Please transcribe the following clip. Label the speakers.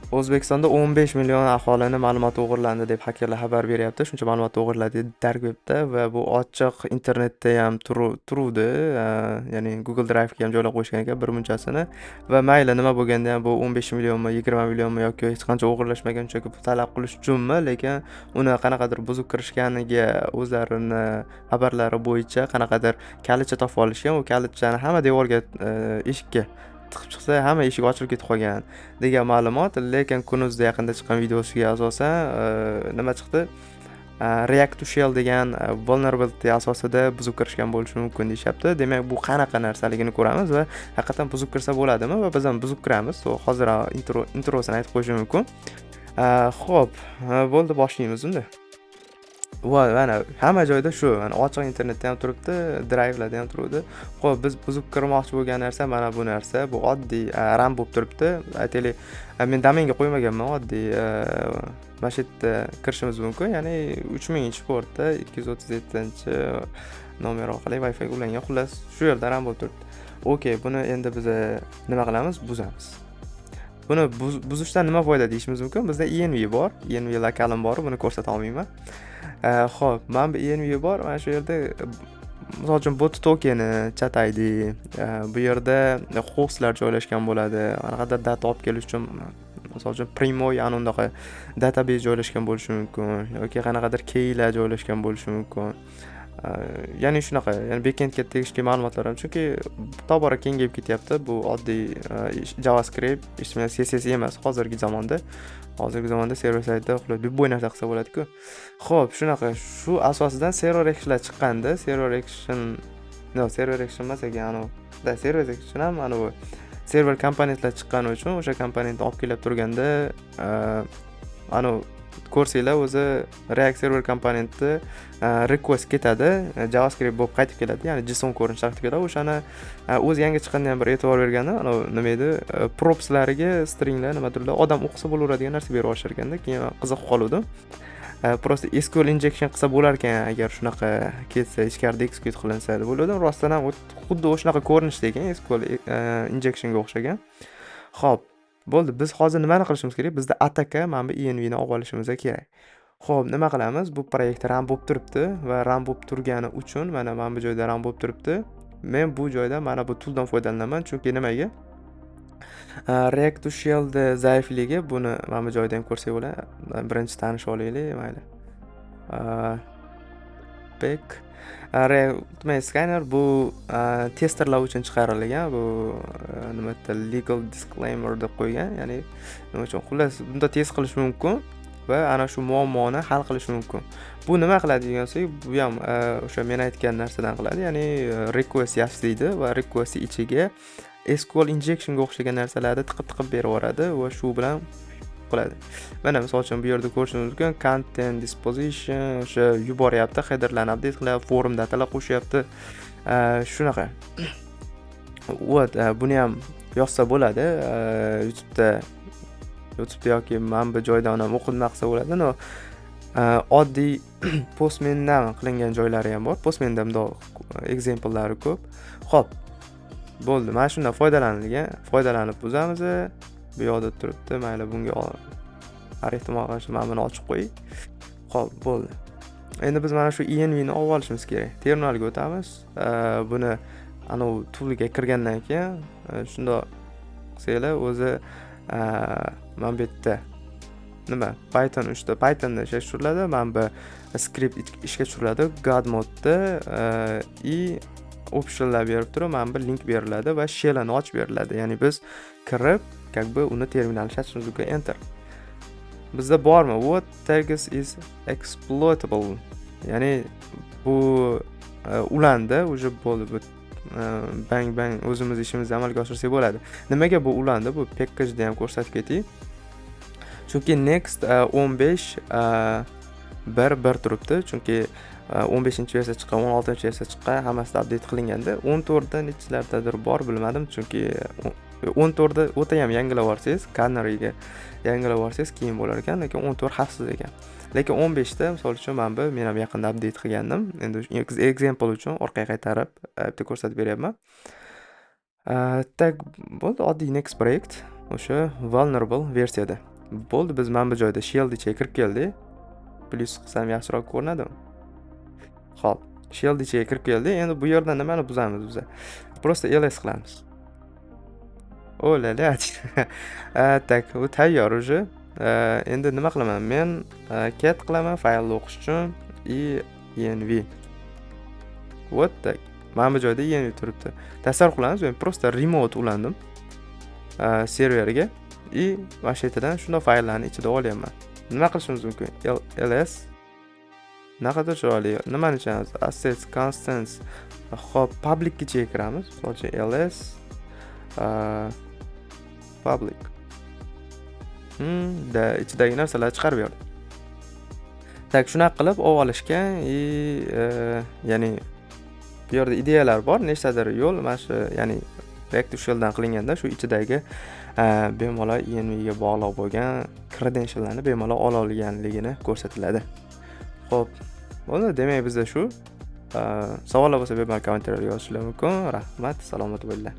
Speaker 1: O'zbekistonda 15 million aholini ma'lumoti o'g'irlandi deb hakerlar xabar beryapti. Shuncha ma'lumot o'g'irladi dark webda va bu ochiq internetda ham turuvdi. Ya'ni Google Drive'ga ham joylab qo'yishgan ekan bir munchasini va mayli nima bo'lganda ham bu 15 millionmi, 20 millionmi yoki hech qancha o'g'irlashmaguncha talab qilish uchunmi, lekin uni qanaqadir buzib kirishganiga o'zlarini xabarlari bo'yicha qanaqadir kalitcha topib olishgan. U kalitchani hamma devorga, eshikka tiqib chiqsa hamma eshik ochilib ketib qolgan degan ma'lumot. Lekin kunuzda yaqinda chiqqan videosiga asosan nima chiqdi? React to Shell degan vulnerability asosida buzib kirishgan bo'lishi mumkin deyapti. Demak, bu qanaqa narsaligini ko'ramiz va haqiqatan buzib kirsa bo'ladimi va biz ham buzib kiramiz. Hozir introsini aytib qo'yishim mumkin. Xo'p, bo'ldi, boshlaymiz unda. Mana hamma joyda shu, mana ochiq internetda ham turibdi, drive'larda ham turibdi. Xo'p, biz buzib kirmoqchi bo'lgan narsa mana bu narsa. Bu oddiy RAM bo'lib turibdi. Aytaylik, men domenga qo'ymaganman, oddiy mana shu yerda kirishimiz mumkin. Ya'ni 3000-portda 237-nomer orqali Wi-Fi ulangan. Xullas, shu yerda RAM bo'lib turibdi. Okey, buni endi biz nima qilamiz? Buzamiz. Buni buzishdan nima foyda deyishimiz mumkin? Bizda env bor, env lokalim bor, buni ko'rsata olmayman. Xo'p, mana bu env bor. Mana shu yerda misol uchun bot tokeni, chat ID, bu yerda hostlar joylashgan bo'ladi. Qanaqadir data olib kelish uchun misol uchun Primoy ana undaqa database joylashgan bo'lishi mumkin yoki qanaqadir keylar joylashgan bo'lishi mumkin. Ya'ni shunaqa, ya'ni backendga tegishli ma'lumotlar ham, chunki tobora kengayib ketyapti. Bu oddiy JavaScript, HTML, CSS emas hozirgi zamonda. Hozirgi zamonda server saytida любой narsa qilsa bo'ladi-ku. Xo'p, shunaqa, shu asosidan server actionlar chiqqanda, server action emas ekan, server action ham ana bu server komponentlar chiqqani uchun o'sha komponentni olib kelib turganda, ana ko'rsanglar o'zi React server komponenti request ketadi, JavaScript bo'lib qaytib keladi, ya'ni JSON ko'rinishda qaytib keladi. O'shani o'zi yangi chiqqandan bir e'tibor berganda, nima edi, propslariga stringlar nimadirlar odam o'qisa bo'laveradigan narsa berib olishar ekanda. Keyin qiziqib qoldim. Prosta SQL injection qilsa bo'lar ekan agar shunaqa ketsa, ichkarida execute qilinsa deb o'yladim. Rostdan ham xuddi o'shunaqa ko'rinishda ekan, SQL injectionga o'xshagan. Xo'p, bo'ldi. Biz hozir nimani qilishimiz kerak? Bizda ataka mana bu env ni olib olishimiz kerak. Xo'p, nima qilamiz? Bu proyekt RAM bo'lib turibdi va RAM bo'lib turgani uchun mana bu joyda RAM bo'lib turibdi. Men bu joyda mana bu tooldan foydalanaman, chunki nimaga? React to Shell zaifligi, buni mana bu joyda ham ko'rsak bo'ladi. Birinchi tanishib olaylik, mayli. Back Ultimate Scanner bu testerlar uchun chiqarilgan. Bu nima deydi, legal disclaimer deb qo'ygan. Ya'ni nima uchun? Xullas, bunda test qilish mumkin va ana shu muammoni hal qilish mumkin. Bu nima qiladi degansak, bu ham o'sha men aytgan narsadan qiladi. Ya'ni request yasaydi va request ichiga SQL injectionga o'xshagan narsalarni tiqib berib yuboradi va shu bilan qiladi. Mana misol uchun bu yerda ko'rishingiz mumkin, content disposition o'sha yuboryapti, headerlarni update qilyapti, forum datalar qo'shyapti. Shunaqa. Buni ham yozsa bo'ladi. YouTube'da yoki mana bu joydan ham o'qilma qilsa bo'ladi. Oddiy Postmandan qilingan joylari ham bor. Postmanda bundoq examplelari ko'p. Xo'p. Bo'ldi. Mana shundan foydalanib buzamiz. Bu yoqda turibdi. Mayli, bunga har ehtimol qarshi mana buni ochib qo'ying. Xo'p, bo'ldi. Endi biz mana shu env ni olib olishimiz kerak. Terminalga o'tamiz. Buni ana u toolga kirgandan keyin shundoq qilsanglar, o'zi mana bu yerda nima? Python 3 da Pythonda ishga tushiriladi. Mana bu skript ishga tushiriladi. God modda optionlar berib turib, mana bu link beriladi va shellni ochib beriladi. Ya'ni biz kirib, uni terminalga ishlatishimiz mumkin. Enter. Bizda bormi? What tags is exploitable? Ya'ni bu ulanda, уже bo'ldi. Bu bang o'zimiz ishimizni amalga oshirsak bo'ladi. Nimaga bu ulanda? Bu package-da ham ko'rsatib ketdik. Chunki next 15 1 turibdi. Chunki 15-versiya chiqqan, 16-versiya chiqqan, hammasida update qilinganda 14da nechilardadir bor, bilmadim. Chunki 14da o'ta ham yangilab olsangiz, Canary'ga yangilab olsangiz keyin bo'lar ekan, lekin 14 xavfsiz ekan. Lekin 15da, misol uchun men ham yaqinda update qilgandim. Endi example uchun orqaga qaytarib bitta ko'rsatib beryapman. Tak bo'ldi, oddiy next proyekt o'sha vulnerable versiyada. Bo'ldi, biz mana bu joyda shell ichiga kirib keldik. Plus qilsam yaxshiroq ko'rinadimi? Xo'p, shell ichiga kirib keldik. Endi bu yerda nimani buzamiz biz? Просто ls qilamiz. O la la. Tak, bu tayyor уже. Endi nima qilaman? Men cat qilaman faylni o'qish uchun env. Вот так. Mana bu joyda env turibdi. Tasavvur qilamiz, men просто remote ulandim serverga и mana shu yerdan shunday fayllarni ichida olyapman. Nima qilishimiz mumkin? ls naqadar chiroyli. Nimani ichamiz? Assets, constants. Xo'p, public ichiga kiramiz. Misol uchun ls public. Da ichidagi narsalarni chiqarib berdi. Tak, shunaqa qilib olishgan ya'ni bu yerda ideyalar bor, nechtadir yo'l, mana shu ya'ni Reactive Shell'dan qilinganda shu ichidagi bemalol env ga bog'liq bo'lgan credentiallarni bemalol ola olganligini ko'rsatiladi. Xo'p, bo'ldi, demak bizda shu. Savollar bo'lsa bemalol kommentariylarga yozishingiz mumkin. Rahmat, salomat bo'linglar.